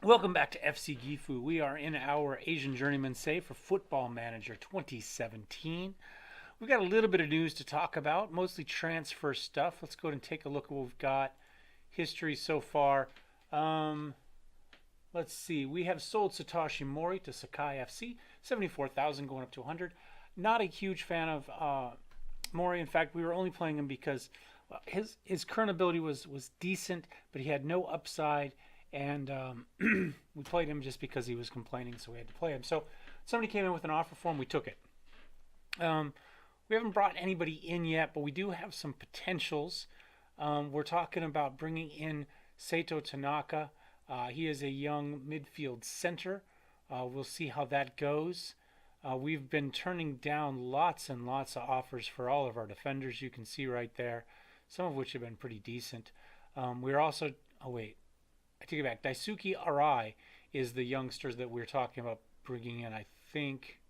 Welcome back to FC Gifu. We are in our Asian Journeyman save for Football Manager 2017. We've got a little bit of news to talk about, mostly transfer stuff. Let's go ahead and take a look at what we've got. History so far. Let's see. We have sold Satoshi Mori to Sakai FC, 74,000 going up to 100. Not a huge fan of Mori. In fact, we were only playing him because his current ability was decent, but he had no upside. And we played him just because he was complaining, so we had to play him. So somebody came in with an offer for him, we took it. We haven't brought anybody in yet, but we do have some potentials. We're talking about bringing in Sato Tanaka. He is a young midfield center. We'll see how that goes. We've been turning down lots and lots of offers for all of our defenders. You can see right there, some of which have been pretty decent. We're also, oh wait, I take it back. Daisuke Arai is the youngsters that we're talking about bringing in. I think.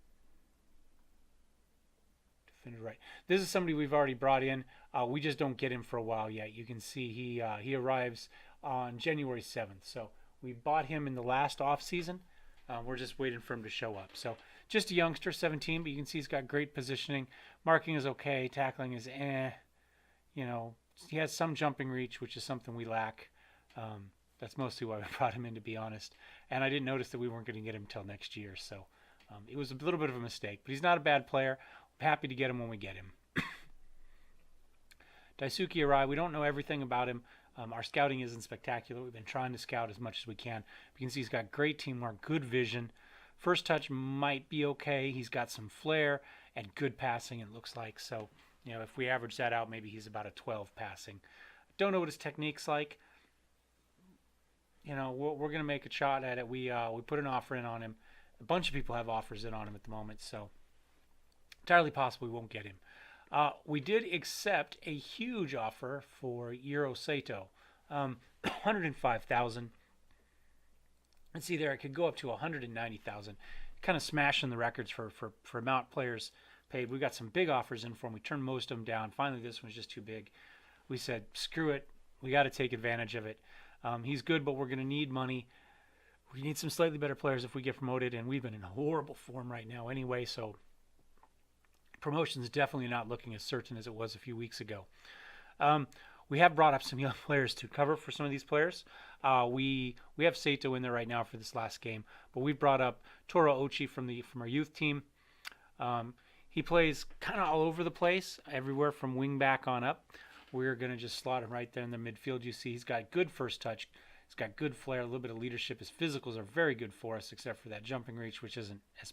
Right. This is somebody we've already brought in. We just don't get him for a while yet. You can see he arrives on January 7th. So we bought him in the last off season. We're just waiting for him to show up. So just a youngster, 17, but you can see he's got great positioning. Marking is okay. Tackling is You know, he has some jumping reach, which is something we lack. That's mostly why we brought him in, to be honest. And I didn't notice that we weren't going to get him until next year. So it was a little bit of a mistake. But he's not a bad player. I'm happy to get him when we get him. Daisuke Arai, we don't know everything about him. Our scouting isn't spectacular. We've been trying to scout as much as we can. You can see he's got great teamwork, good vision. First touch might be okay. He's got some flair and good passing, it looks like. So, if we average that out, maybe he's about a 12 passing. Don't know what his technique's like. We're going to make a shot at it. We put an offer in on him. A bunch of people have offers in on him at the moment, so entirely possible we won't get him. We did accept a huge offer for Yuro Sato, 105,000. Let's see there, it could go up to 190,000. Kind of smashing the records for amount players paid. We got some big offers in for him. We turned most of them down. Finally, this one was just too big. We said, screw it. We got to take advantage of it. He's good, but we're going to need money. We need some slightly better players if we get promoted, and we've been in horrible form right now anyway, so promotion is definitely not looking as certain as it was a few weeks ago. We have brought up some young players to cover for some of these players. We have Sato in there right now for this last game, but we've brought up Toro Ochi from our youth team. He plays kind of all over the place, everywhere from wing back on up. We're going to just slot him right there in the midfield. You see he's got good first touch. He's got good flair, a little bit of leadership. His physicals are very good for us, except for that jumping reach, which isn't as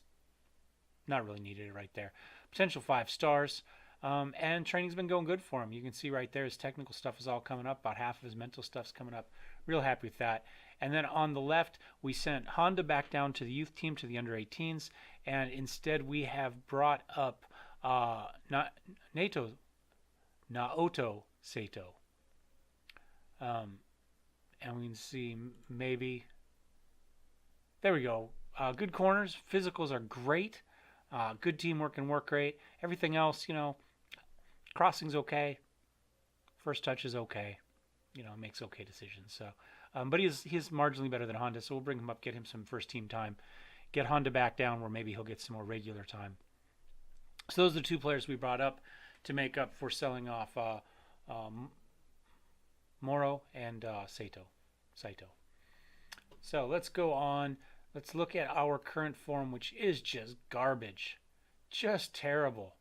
not really needed right there. Potential 5 stars. And training's been going good for him. You can see right there his technical stuff is all coming up. About half of his mental stuff's coming up. Real happy with that. And then on the left, we sent Honda back down to the youth team, to the under-18s. And instead we have brought up Naoto Sato. And we can see maybe. There we go. Good corners. Physicals are great. Good teamwork and work rate. Everything else, crossing's okay. First touch is okay. Makes okay decisions. So, but he's marginally better than Honda, so we'll bring him up, get him some first team time, get Honda back down where maybe he'll get some more regular time. So those are the 2 players we brought up to make up for selling off Moro and Saito. So let's go on. Let's look at our current form, which is just garbage. Just terrible.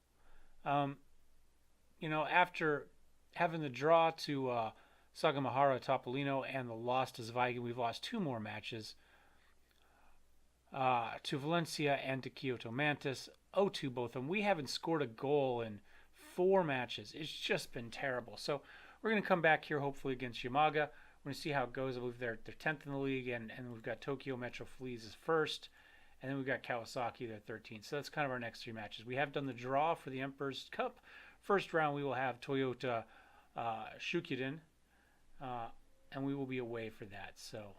After having the draw to Sagamihara Topolino and the loss to Zweigen, we've lost 2 more matches. To Valencia and to Kyoto Mantis. 0-2 both of them. We haven't scored a goal in 4 matches. It's just been terrible. So we're going to come back here hopefully against Yamaga. We're going to see how it goes. I believe they're 10th in the league, and we've got Tokyo Metro Fleas as first, and then we've got Kawasaki, they're 13th. So that's kind of our next 3 matches. We have done the draw for the Emperor's Cup. First round, we will have Toyota Shukiden, and we will be away for that. So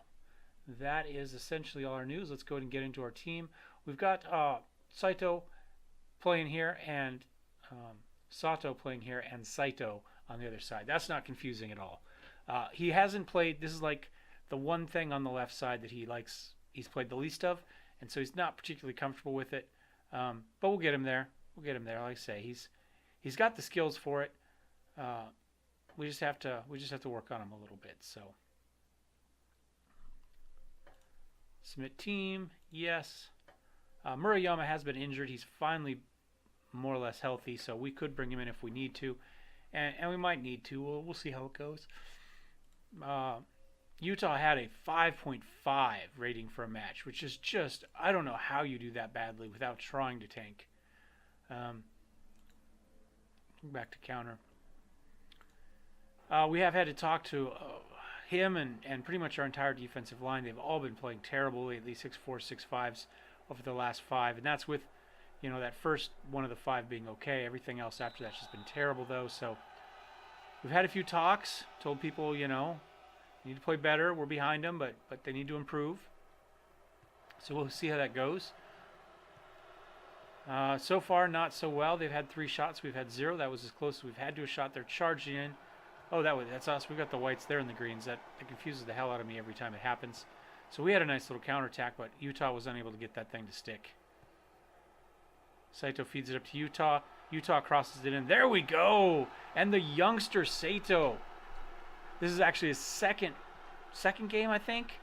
that is essentially all our news. Let's go ahead and get into our team. We've got Saito playing here, and Sato playing here, and Saito on the other side. That's not confusing at all. He hasn't played. This is like the one thing on the left side that he's played the least of, and so he's not particularly comfortable with it. But we'll get him there. We'll get him there. Like I say, he's got the skills for it. We just have to work on him a little bit. So submit team, yes. Murayama has been injured. He's finally more or less healthy, so we could bring him in if we need to, and we might need to. We'll see how it goes. Utah had a 5.5 rating for a match, which is just, I don't know how you do that badly without trying to tank. Back to counter. We have had to talk to him and pretty much our entire defensive line. They've all been playing terrible lately, 6-4, 6-5s over the last 5, and that's with, that first one of the 5 being okay. Everything else after that's just been terrible, though. So we've had a few talks, told people, you need to play better. We're behind them, but they need to improve. So we'll see how that goes. So far, not so well. They've had 3 shots. We've had 0. That was as close as we've had to a shot. They're charging in. Oh, that's us. We've got the whites there in the greens. That confuses the hell out of me every time it happens. So we had a nice little counterattack, but Utah was unable to get that thing to stick. Saito feeds it up to Utah. Utah crosses it in. There we go! And the youngster Saito. This is actually his second game, I think.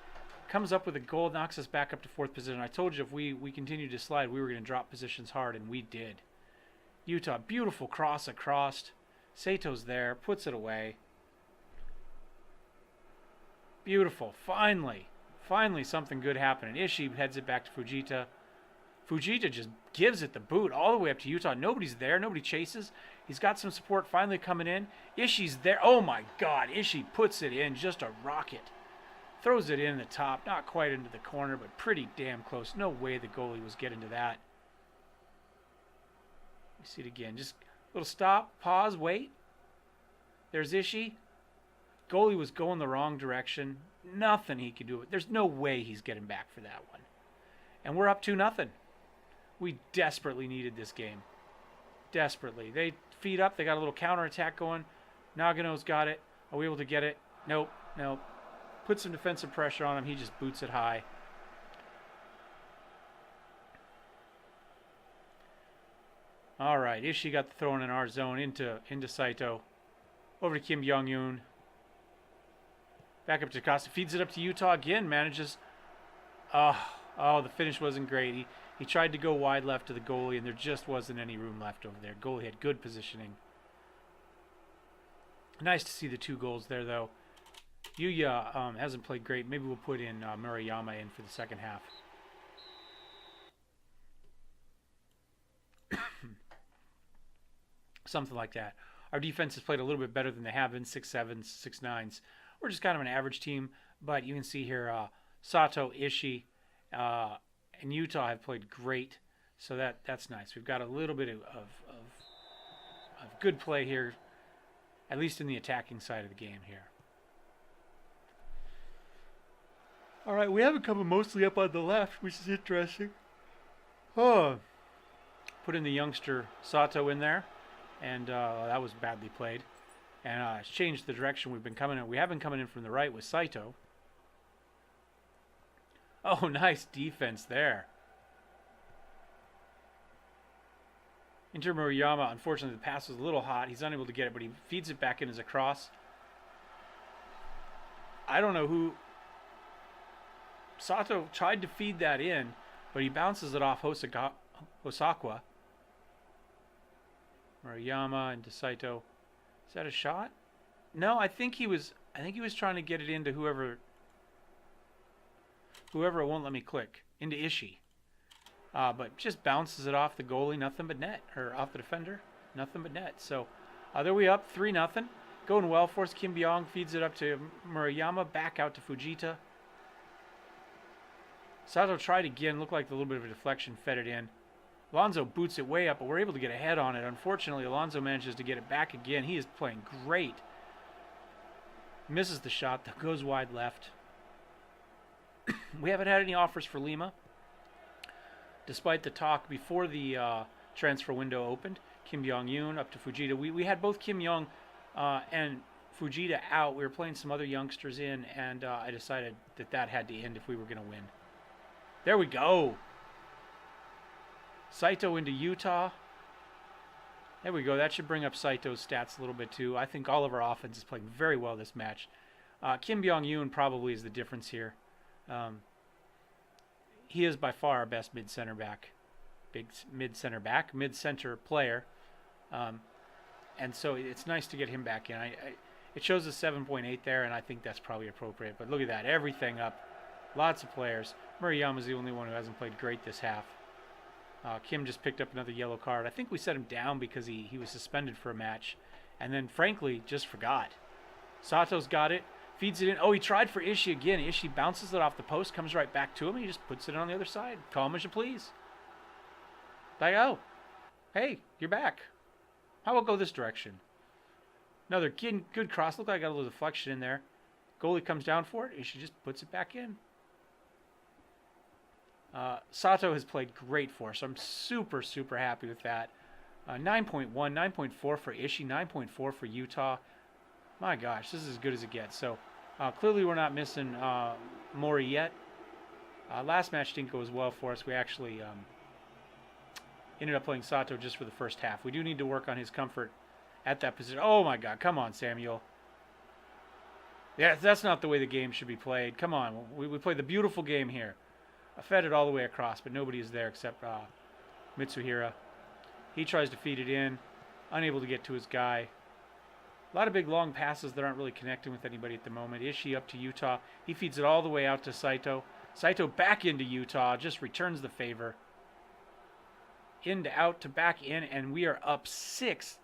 Comes up with a goal, knocks us back up to 4th position. I told you if we continued to slide, we were going to drop positions hard, and we did. Utah, beautiful cross across. Sato's there, puts it away. Beautiful. Finally something good happening. Ishii heads it back to Fujita. Fujita just gives it the boot all the way up to Utah. Nobody's there. Nobody chases. He's got some support finally coming in. Ishii's there. Oh, my God. Ishii puts it in. Just a rocket. Throws it in the top. Not quite into the corner, but pretty damn close. No way the goalie was getting to that. You see it again. Just a little stop, pause, wait. There's Ishii. Goalie was going the wrong direction. Nothing he could do. There's no way he's getting back for that one. And we're up 2-0. We desperately needed this game. Desperately. They feed up. They got a little counterattack going. Nagano's got it. Are we able to get it? Nope. Put some defensive pressure on him. He just boots it high. All right. Ishii got the throw in our zone into Saito. Over to Kim Jong-un. Back up to Costa. Feeds it up to Utah again. Manages. Oh, the finish wasn't great. He tried to go wide left to the goalie, and there just wasn't any room left over there. Goalie had good positioning. Nice to see the 2 goals there, though. Yuya hasn't played great. Maybe we'll put in Murayama in for the second half. Something like that. Our defense has played a little bit better than they have been. 6-7s, 6-9s. We're just kind of an average team, but you can see here Sato, Ishii, and Utah have played great, so that's nice. We've got a little bit of good play here, at least in the attacking side of the game here. All right, we have it coming mostly up on the left, which is interesting. Put in the youngster Sato in there, and that was badly played. And it's changed the direction we've been coming in. We have been coming in from the right with Saito. Oh, nice defense there. Inter Murayama, unfortunately, the pass was a little hot. He's unable to get it, but he feeds it back in as a cross. I don't know who... Sato tried to feed that in, but he bounces it off Hosakwa. Murayama into Saito. Is that a shot? No, I think he was trying to get it into whoever it won't let me click. Into Ishii. But just bounces it off the goalie, nothing but net. Or off the defender, nothing but net. So there we up, 3-0. Going well for us. Kim Byong feeds it up to Murayama, back out to Fujita. Sato tried again, looked like a little bit of a deflection, fed it in. Alonso boots it way up, but we're able to get a head on it. Unfortunately, Alonso manages to get it back again. He is playing great. Misses the shot, that goes wide left. We haven't had any offers for Lima, despite the talk before the transfer window opened. Kim Jong-un up to Fujita. We had both Kim Jong and Fujita out. We were playing some other youngsters in, and I decided that had to end if we were going to win. There we go. Saito into Utah. There we go. That should bring up Saito's stats a little bit too. I think all of our offense is playing very well this match. Kim Byung-yoon probably is the difference here. He is by far our best mid-center back. Mid-center player. And so it's nice to get him back in. It shows a 7.8 there, and I think that's probably appropriate. But look at that. Everything up. Lots of players. Murayama's the only one who hasn't played great this half. Kim just picked up another yellow card. I think we set him down because he was suspended for a match. And then, frankly, just forgot. Sato's got it. Feeds it in. Oh, he tried for Ishii again. Ishii bounces it off the post, comes right back to him, and he just puts it on the other side. Call him as you please. Like, oh, hey, you're back. How about go this direction? Another good cross. Looked like I got a little deflection in there. Goalie comes down for it. Ishii just puts it back in. Sato has played great for us. I'm super, super happy with that. 9.1, 9.4 for Ishii, 9.4 for Utah. My gosh, this is as good as it gets. So clearly we're not missing Mori yet. Last match didn't go as well for us. We actually ended up playing Sato just for the first half. We do need to work on his comfort at that position. Oh my God, come on, Samuel. Yeah, that's not the way the game should be played. Come on, we play the beautiful game here. I fed it all the way across, but nobody is there except Mitsuhira. He tries to feed it in, unable to get to his guy. A lot of big long passes that aren't really connecting with anybody at the moment. Ishii up to Utah. He feeds it all the way out to Saito. Saito back into Utah, just returns the favor. In to out to back in, and we are up 6-0.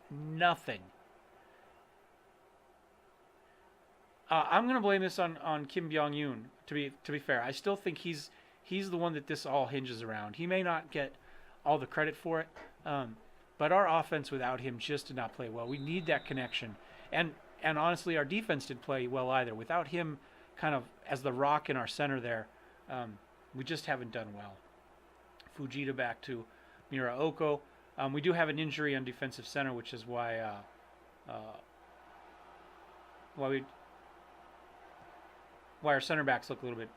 I'm going to blame this on Kim Byung-yoon, to be fair. I still think he's the one that this all hinges around. He may not get all the credit for it, but our offense without him just did not play well. We need that connection. And honestly, our defense didn't play well either. Without him kind of as the rock in our center there, we just haven't done well. Fujita back to Muraoka. We do have an injury on defensive center, which is why our center backs look a little bit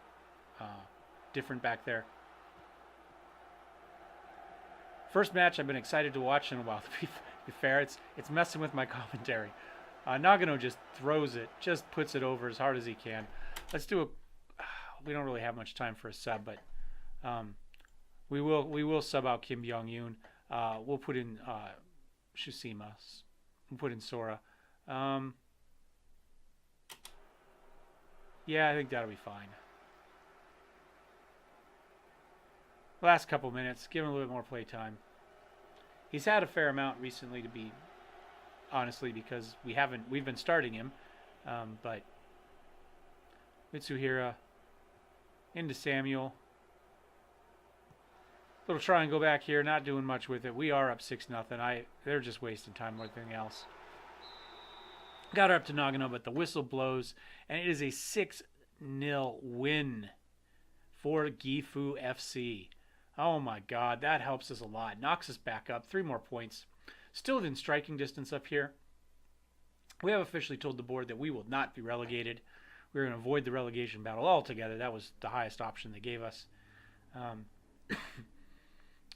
different back there. First match I've been excited to watch in a while, to be fair. It's messing with my commentary. Nagano just throws it, just puts it over as hard as he can. Let's do a... We don't really have much time for a sub, but we will sub out Kim Byung-yoon. We'll put in Shushima. We'll put in Sora. Yeah, I think that'll be fine. Last couple minutes, give him a little bit more play time. He's had a fair amount recently, to be honestly, because we've been starting him, but Mitsuhira into Samuel. Little try and go back here, not doing much with it. We are up 6-0. They're just wasting time more than anything else. Got her up to Nagano, but the whistle blows, and it is a 6-0 win for Gifu FC. Oh my God, that helps us a lot. Knocks us back up. 3 more points. Still within striking distance up here. We have officially told the board that we will not be relegated. We're going to avoid the relegation battle altogether. That was the highest option they gave us. Of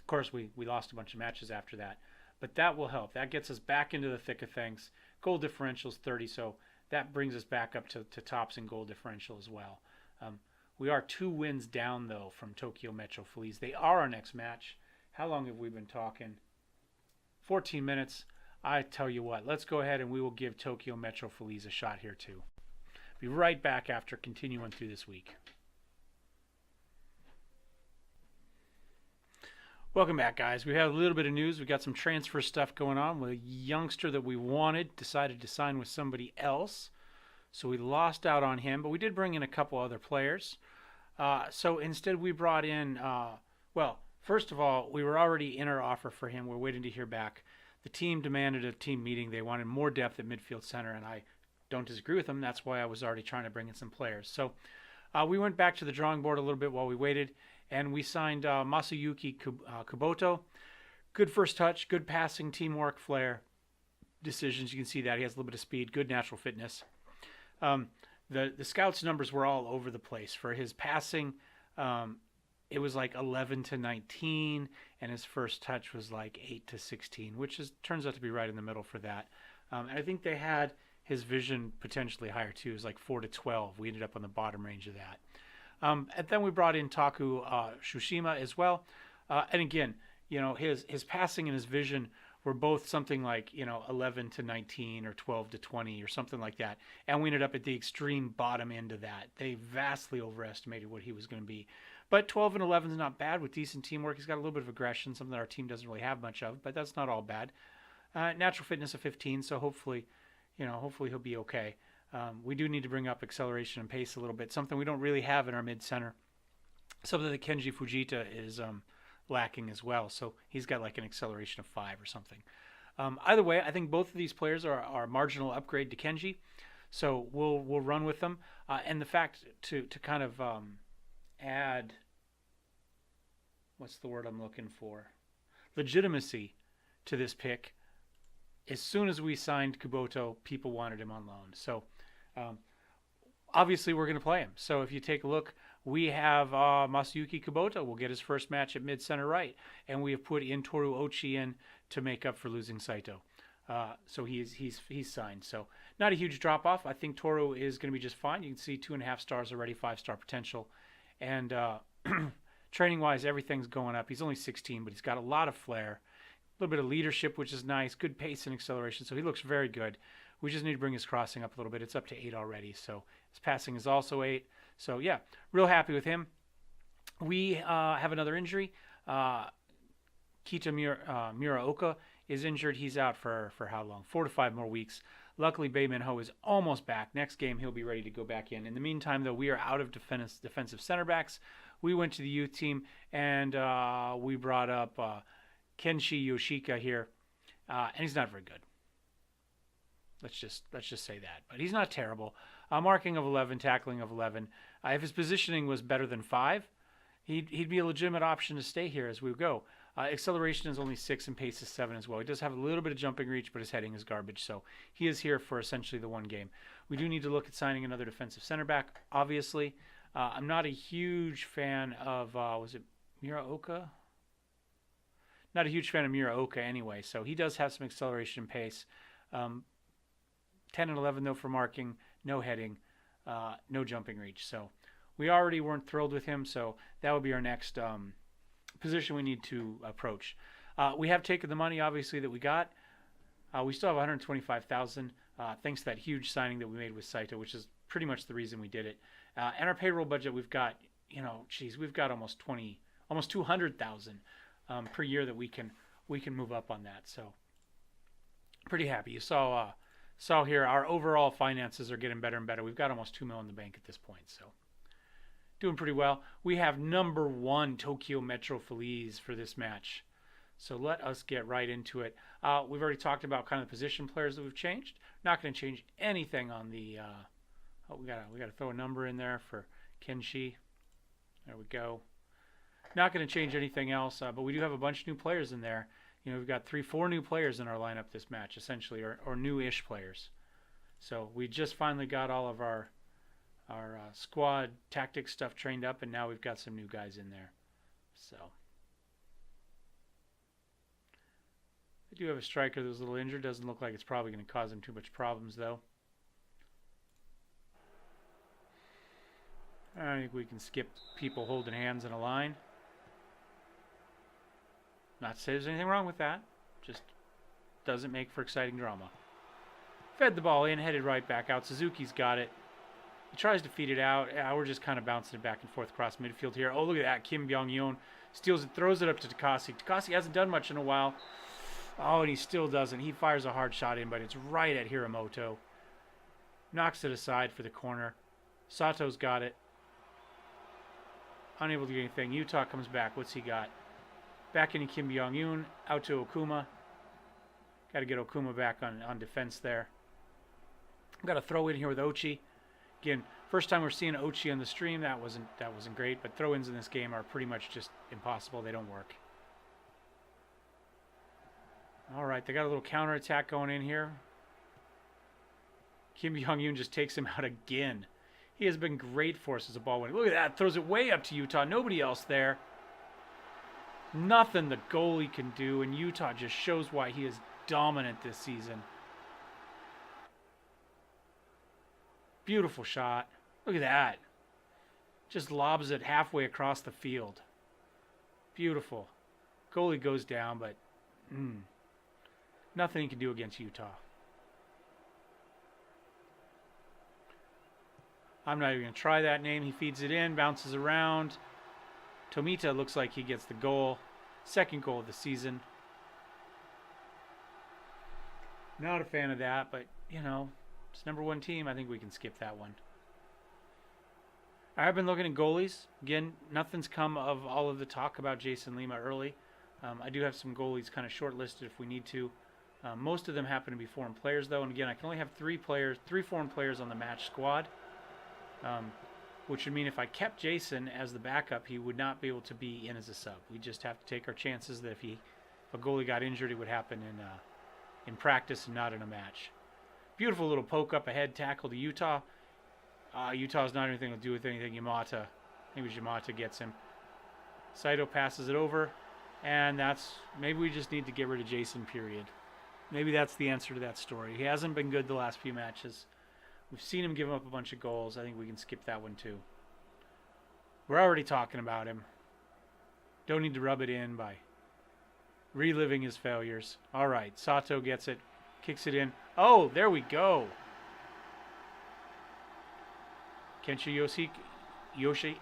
course, we lost a bunch of matches after that. But that will help. That gets us back into the thick of things. Goal differential's 30, so that brings us back up to tops in goal differential as well. We are 2 wins down, though, from Tokyo Metro Feliz. They are our next match. How long have we been talking? 14 minutes. I tell you what, let's go ahead and we will give Tokyo Metro Feliz a shot here, too. Be right back after continuing through this week. Welcome back, guys. We have a little bit of news. We got some transfer stuff going on with a youngster that we wanted, decided to sign with somebody else. So we lost out on him, but we did bring in a couple other players. So instead we brought in, well, first of all, we were already in our offer for him. We're waiting to hear back. The team demanded a team meeting. They wanted more depth at midfield center, and I don't disagree with them. That's why I was already trying to bring in some players. So we went back to the drawing board a little bit while we waited, and we signed Masayuki Kuboto. Good first touch, good passing, teamwork, flair, decisions. You can see that. He has a little bit of speed, good natural fitness. The scouts numbers were all over the place. For his passing, it was like 11 to 19, and his first touch was like 8 to 16, which turns out to be right in the middle for that. And I think they had his vision potentially higher too. It was like 4 to 12. We ended up on the bottom range of that. And then we brought in Taku Shushima as well. And again, his passing and his vision were both something like, 11 to 19 or 12 to 20 or something like that. And we ended up at the extreme bottom end of that. They vastly overestimated what he was going to be. But 12 and 11 is not bad with decent teamwork. He's got a little bit of aggression, something that our team doesn't really have much of, but that's not all bad. Natural fitness of 15, so hopefully he'll be okay. We do need to bring up acceleration and pace a little bit, something we don't really have in our mid-center. Something that Kenji Fujita is lacking as well, so he's got like an acceleration of 5 or something. Either way, I think both of these players are marginal upgrade to Kenji, so we'll run with them. And the fact to kind of add, what's the word I'm looking for? Legitimacy to this pick. As soon as we signed Kuboto, people wanted him on loan. So obviously we're going to play him. So if you take a look, we have Masayuki Kuboto will get his first match at mid-center right. And we have put in Toru Ochi in to make up for losing Saito. So he's signed. So not a huge drop-off. I think Toru is going to be just fine. You can see 2.5 stars already, 5-star potential. And training-wise, everything's going up. He's only 16, but he's got a lot of flair. A little bit of leadership, which is nice. Good pace and acceleration. So he looks very good. We just need to bring his crossing up a little bit. It's up to 8 already. So his passing is also 8. So yeah, real happy with him. We have another injury. Kita Muraoka is injured. He's out for how long? 4 to 5 more weeks. Luckily, Bae Min Ho is almost back. Next game, he'll be ready to go back in. In the meantime, though, we are out of defensive center backs. We went to the youth team, and we brought up Kenshi Yoshika here, and he's not very good. Let's just say that. But he's not terrible. Marking of 11, tackling of 11. If his positioning was better than 5, he'd be a legitimate option to stay here as we go. Acceleration is only 6 and pace is 7 as well. He does have a little bit of jumping reach, but his heading is garbage. So he is here for essentially the one game. We do need to look at signing another defensive center back, obviously. I'm not a huge fan of, was it Muraoka? Not a huge fan of Muraoka anyway, so he does have some acceleration and pace. 10 and 11, though, for marking, no heading, no jumping reach. So we already weren't thrilled with him, so that would be our next position we need to approach. We have taken the money, obviously, that we got. We still have 125,000, thanks to that huge signing that we made with Saito, which is pretty much the reason we did it. And our payroll budget, we've got, we've got almost 200,000 per year that we can move up on that. So pretty happy. You saw here our overall finances are getting better and better. We've got almost $2 million in the bank at this point, so doing pretty well. We have number 1 Tokyo Metro Feliz for this match. So let us get right into it. We've already talked about kind of the position players that we've changed. Not going to change anything on the. We gotta throw a number in there for Kenshi. There we go. Not going to change anything else, but we do have a bunch of new players in there. We've got 3-4 new players in our lineup this match, essentially, or new-ish players. So we just finally got all of our squad tactics stuff trained up, and now we've got some new guys in there. So we do have a striker that was a little injured. Doesn't look like it's probably going to cause him too much problems, though. I think we can skip people holding hands in a line. Not to say there's anything wrong with that. Just doesn't make for exciting drama. Fed the ball in, headed right back out. Suzuki's got it. He tries to feed it out. We're just kind of bouncing it back and forth across midfield here. Oh, look at that. Kim Byung-yeon steals it, throws it up to Takasi. Takasi hasn't done much in a while. Oh, and he still doesn't. He fires a hard shot in, but it's right at Hiramoto. Knocks it aside for the corner. Sato's got it. Unable to get anything. Utah comes back. What's he got? Back into Kim Byung-yeon. Out to Okuma. Got to get Okuma back on defense there. Got to throw in here with Ochi. Again, first time we're seeing Ochi on the stream. That wasn't great, but throw-ins in this game are pretty much just impossible. They don't work. All right, they got a little counter-attack going in here. Kim Jong-un just takes him out again. He has been great for us as a ball winner. Look at that. Throws it way up to Utah. Nobody else there. Nothing the goalie can do, and Utah just shows why he is dominant this season. Beautiful shot. Look at that. Just lobs it halfway across the field. Beautiful. Goalie goes down, but nothing he can do against Utah. I'm not even going to try that name. He feeds it in, bounces around. Tomita looks like he gets the goal. Second goal of the season. Not a fan of that, but, you know, it's #1 team. I think we can skip that one. I've been looking at goalies. Again, nothing's come of all of the talk about Jason Lima early. I do have some goalies kind of shortlisted if we need to. Most of them happen to be foreign players, though. And again, I can only have three foreign players on the match squad. Which would mean if I kept Jason as the backup, he would not be able to be in as a sub. We just have to take our chances that if a goalie got injured, it would happen in practice and not in a match. Beautiful little poke up ahead tackle to Utah. Utah's not anything to do with anything. Yamata, I think it was Yamata gets him. Saito passes it over, and maybe we just need to get rid of Jason, period. Maybe that's the answer to that story. He hasn't been good the last few matches. We've seen him give up a bunch of goals. I think we can skip that one too. We're already talking about him. Don't need to rub it in by reliving his failures. All right, Sato gets it, kicks it in. Oh, there we go. Kensha Yoshika?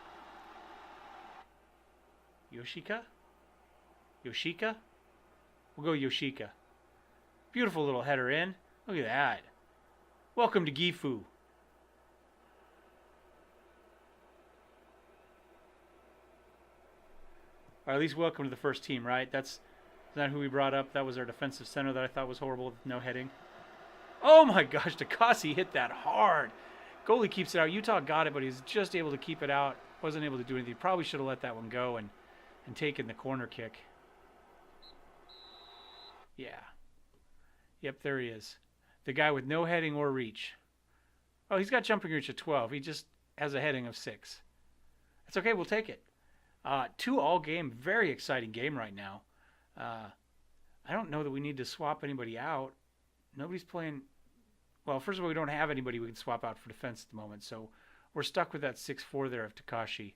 We'll go Yoshika. Beautiful little header in. Look at that. Welcome to Gifu. Or at least welcome to the first team, right? That's not who we brought up. That was our defensive center that I thought was horrible with no heading. Oh my gosh, Takasi hit that hard. Goalie keeps it out. Utah got it, but he's just able to keep it out. Wasn't able to do anything. Probably should have let that one go and taken the corner kick. Yeah. Yep, there he is. The guy with no heading or reach. Oh, he's got jumping reach at 12. He just has a heading of 6. That's okay. We'll take it. 2-all game. Very exciting game right now. I don't know that we need to swap anybody out. Nobody's playing. Well, first of all, we don't have anybody we can swap out for defense at the moment. So we're stuck with that 6-4 there of Takashi.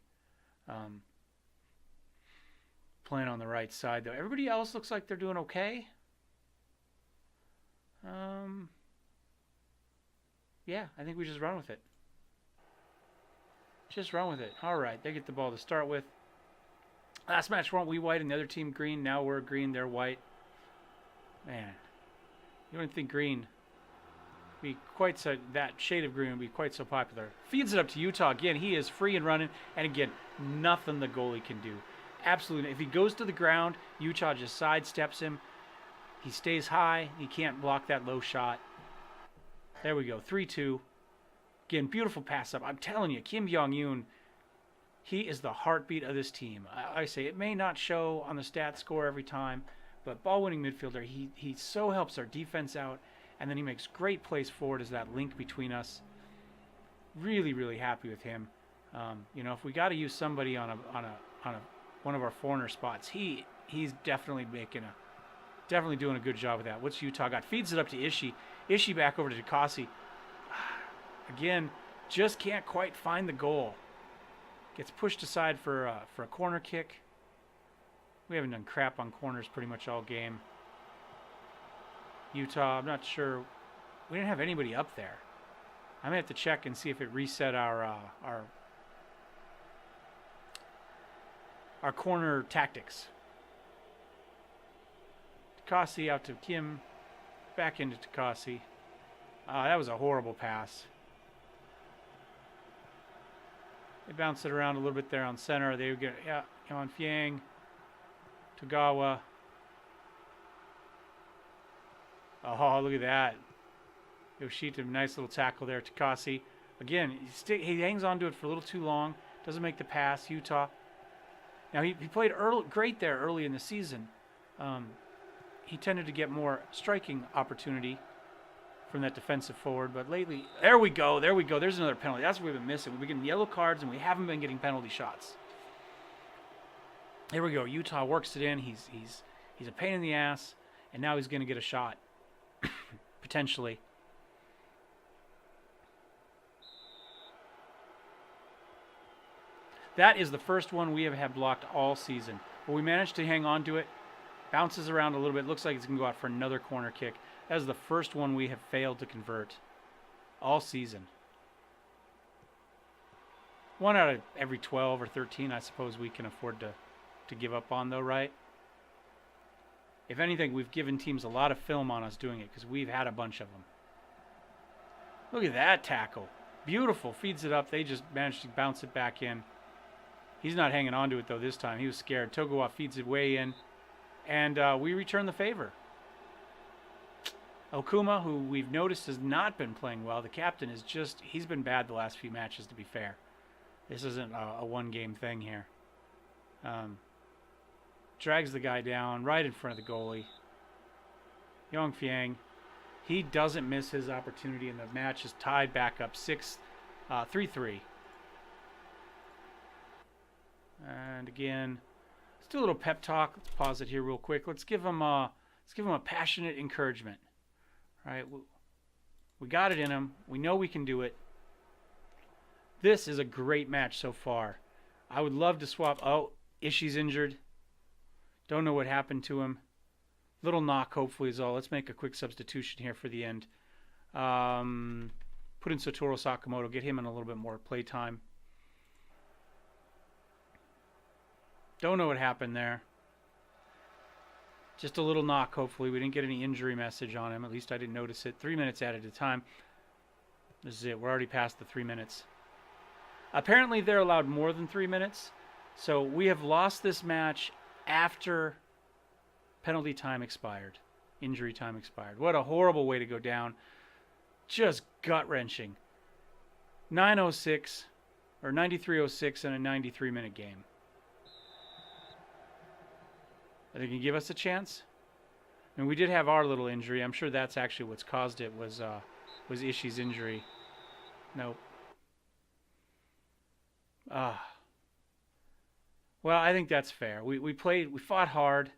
Playing on the right side, though. Everybody else looks like they're doing okay. Yeah, I think we just run with it. Just run with it. All right, they get the ball to start with. Last match, weren't we white and the other team green? Now we're green, they're white. Man, you wouldn't think green be quite so, that shade of green would be quite so popular. Feeds it up to Utah again. He is free and running, and again, nothing the goalie can do. Absolutely. If he goes to the ground, Utah just sidesteps him. He stays high. He can't block that low shot. There we go. 3-2. Again, beautiful pass up. I'm telling you, Kim Jong-un, he is the heartbeat of this team. I say it may not show on the stat score every time, but ball-winning midfielder, he so helps our defense out, and then he makes great plays forward as that link between us. Really, really happy with him. You know, if we got to use somebody on one of our foreigner spots, he's definitely doing a good job with that. What's Utah got? Feeds it up to Ishii. Ishii back over to Takasi. Again, just can't quite find the goal. Gets pushed aside for a corner kick. We haven't done crap on corners pretty much all game. Utah, I'm not sure. We didn't have anybody up there. I may have to check and see if it reset our corner tactics. Takasi out to Kim. Back into Takasi. That was a horrible pass. They bounce it around a little bit there on center. They get, on Fiang. Togawa. Oh, look at that. Yoshita, nice little tackle there. Takasi. Again, he hangs on to it for a little too long. Doesn't make the pass. Utah. Now, he played great there early in the season. He tended to get more striking opportunity from that defensive forward. But lately, there we go. There we go. There's another penalty. That's what we've been missing. We've been getting yellow cards, and we haven't been getting penalty shots. There we go. Utah works it in. He's a pain in the ass, and now he's going to get a shot, potentially. That is the first one we have had blocked all season. But we managed to hang on to it. Bounces around a little bit. Looks like it's going to go out for another corner kick. That is the first one we have failed to convert all season. 1 out of every 12 or 13, I suppose we can afford to give up on, though, right? If anything, we've given teams a lot of film on us doing it because we've had a bunch of them. Look at that tackle. Beautiful. Feeds it up. They just managed to bounce it back in. He's not hanging on to it, though, this time. He was scared. Togawa feeds it way in. And we return the favor. Okuma, who we've noticed has not been playing well. The captain is just, he's been bad the last few matches, to be fair. This isn't a one-game thing here. Drags the guy down right in front of the goalie. Yongfiang, he doesn't miss his opportunity, and the match is tied back up 3-3. And again, let's do a little pep talk. Let's pause it here real quick. Let's give him a passionate encouragement. All right, we got it in him. We know we can do it. This is a great match so far. I would love to swap. Oh, Ishii's injured. Don't know what happened to him. Little knock, hopefully, is all. Let's make a quick substitution here for the end. Put in Satoru Sakamoto. Get him in a little bit more play time. Don't know what happened there. Just a little knock, hopefully. We didn't get any injury message on him. At least I didn't notice it. 3 minutes added at a time. This is it. We're already past the 3 minutes. Apparently, they're allowed more than 3 minutes. So we have lost this match after penalty time expired. Injury time expired. What a horrible way to go down. Just gut-wrenching. 9:06 or 93:06 in a 93-minute game. Are they going to give us a chance? I mean, we did have our little injury. I'm sure that's actually what's caused it was Ishii's injury. Nope. Well, I think that's fair. We fought hard,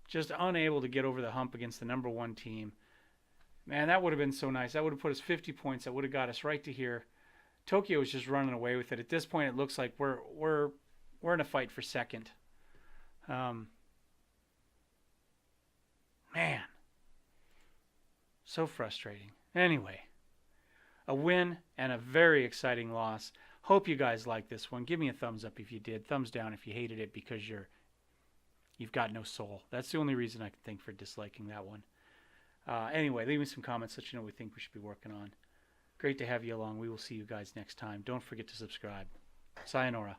just unable to get over the hump against the number one team. Man, that would have been so nice. That would have put us 50 points. That would have got us right to here. Tokyo is just running away with it. At this point, it looks like we're in a fight for second. Man, so frustrating. Anyway, a win and a very exciting loss. Hope you guys liked this one. Give me a thumbs up if you did. Thumbs down if you hated it because you've got no soul. That's the only reason I can think for disliking that one. Anyway, leave me some comments. Let you know what we think we should be working on. Great to have you along. We will see you guys next time. Don't forget to subscribe. Sayonara.